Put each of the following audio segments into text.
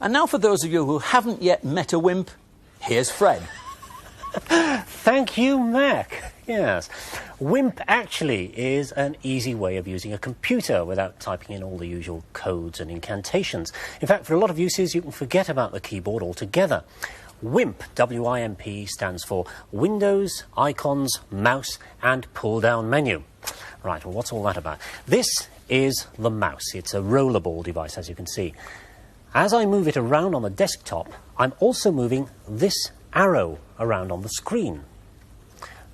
And now for those of you who haven't yet met a wimp, here's Fred. Thank you, Mac. Yes. WIMP actually is an easy way of using a computer without typing in all the usual codes and incantations. In fact, for a lot of uses, you can forget about the keyboard altogether. WIMP, W-I-M-P, stands for Windows, Icons, Mouse and Pull-Down Menu. Right, well, what's all that about? This is the mouse. It's a rollerball device, as you can see. As I move it around on the desktop, I'm also moving this arrow around on the screen.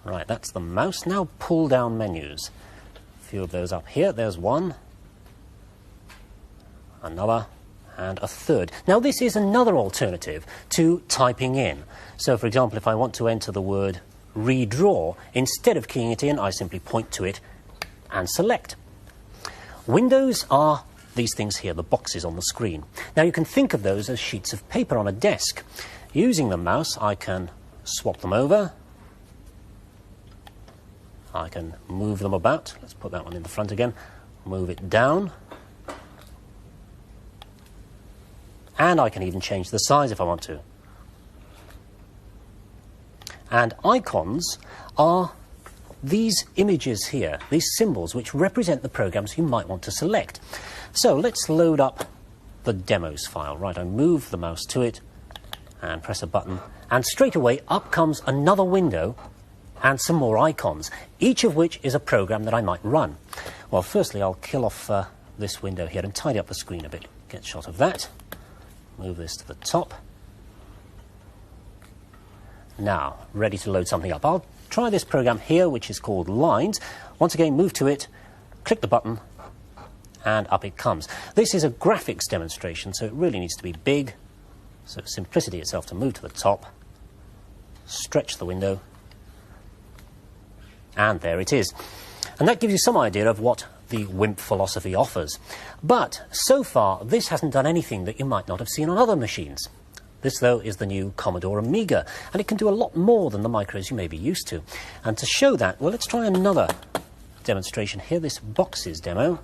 Right, that's the mouse. Now pull-down menus. A few of those up here. There's one, another, and a third. Now this is another alternative to typing in. So, for example, if I want to enter the word redraw, instead of keying it in, I simply point to it and select. Windows are these things here, the boxes on the screen. Now you can think of those as sheets of paper on a desk. Using the mouse, I can swap them over. I can move them about. Let's put that one in the front again. Move it down. And I can even change the size if I want to. And icons are these images here, these symbols which represent the programs you might want to select. So let's load up the demos file. Right, I move the mouse to it and press a button, and straight away up comes another window and some more icons, each of which is a program that I might run. Well, firstly, I'll kill off this window here and tidy up the screen a bit. Get a shot of that. Move this to the top. Now, ready to load something up. I'll try this program here, which is called Lines. Once again, move to it, click the button, and up it comes. This is a graphics demonstration, so it really needs to be big. So simplicity itself to move to the top, stretch the window, and there it is. And that gives you some idea of what the WIMP philosophy offers. But so far, this hasn't done anything that you might not have seen on other machines. This, though, is the new Commodore Amiga, and it can do a lot more than the micros you may be used to. And to show that, well, let's try another demonstration here, this boxes demo.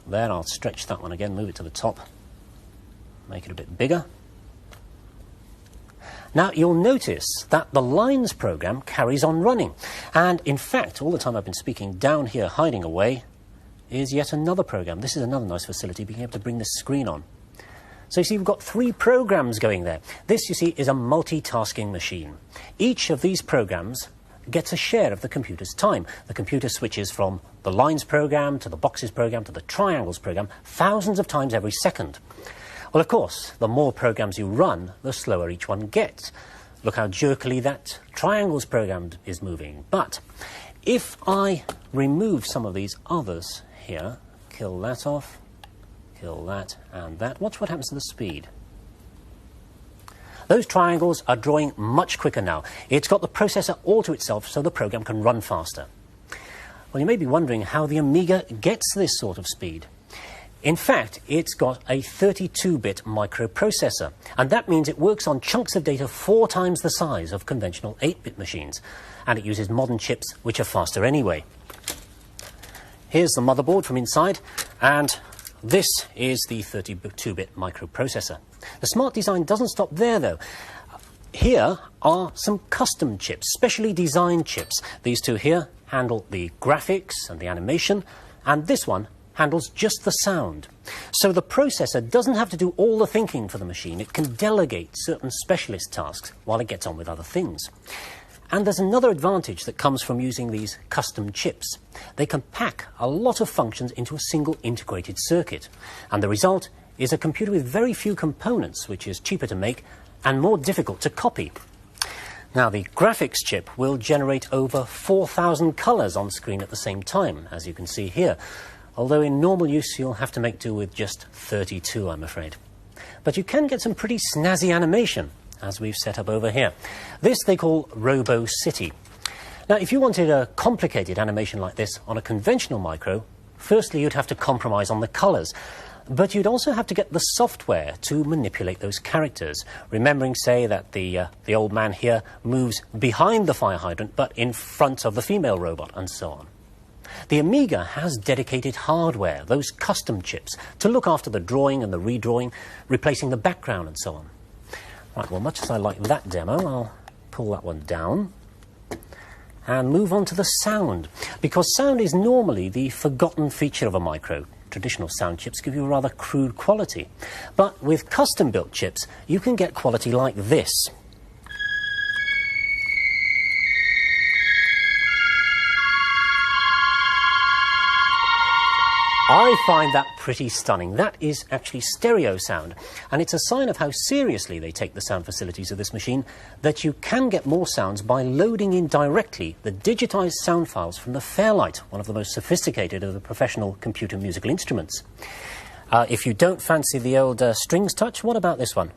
There, I'll stretch that one again, move it to the top, make it a bit bigger. Now, you'll notice that the Lines program carries on running. And, in fact, all the time I've been speaking, down here, hiding away, is yet another program. This is another nice facility, being able to bring this screen on. So, you see, we've got 3 programs going there. This, you see, is a multitasking machine. Each of these programs gets a share of the computer's time. The computer switches from the Lines program to the Boxes program to the Triangles program thousands of times every second. Well, of course, the more programs you run, the slower each one gets. Look how jerkily that Triangles program is moving. But if I remove some of these others here, kill that off, kill that and that, watch what happens to the speed. Those triangles are drawing much quicker now. It's got the processor all to itself, so the program can run faster. Well, you may be wondering how the Amiga gets this sort of speed. In fact, it's got a 32-bit microprocessor, and that means it works on chunks of data 4 times the size of conventional 8-bit machines, and it uses modern chips which are faster anyway. Here's the motherboard from inside, and this is the 32-bit microprocessor. The smart design doesn't stop there, though. Here are some custom chips, specially designed chips. These two here handle the graphics and the animation, and this one handles just the sound. So the processor doesn't have to do all the thinking for the machine. It can delegate certain specialist tasks while it gets on with other things. And there's another advantage that comes from using these custom chips. They can pack a lot of functions into a single integrated circuit. And the result is a computer with very few components, which is cheaper to make and more difficult to copy. Now, the graphics chip will generate over 4,000 colours on screen at the same time, as you can see here. Although in normal use, you'll have to make do with just 32, I'm afraid. But you can get some pretty snazzy animation, as we've set up over here. This they call Robo City. Now, if you wanted a complicated animation like this on a conventional micro, firstly, you'd have to compromise on the colours. But you'd also have to get the software to manipulate those characters. Remembering, say, that the old man here moves behind the fire hydrant, but in front of the female robot, and so on. The Amiga has dedicated hardware, those custom chips, to look after the drawing and the redrawing, replacing the background and so on. Right, well, much as I like that demo, I'll pull that one down and move on to the sound, because sound is normally the forgotten feature of a micro. Traditional sound chips give you a rather crude quality, but with custom-built chips, you can get quality like this. I find that pretty stunning. That is actually stereo sound, and it's a sign of how seriously they take the sound facilities of this machine, that you can get more sounds by loading in directly the digitized sound files from the Fairlight, one of the most sophisticated of the professional computer musical instruments. If you don't fancy the old strings touch, what about this one?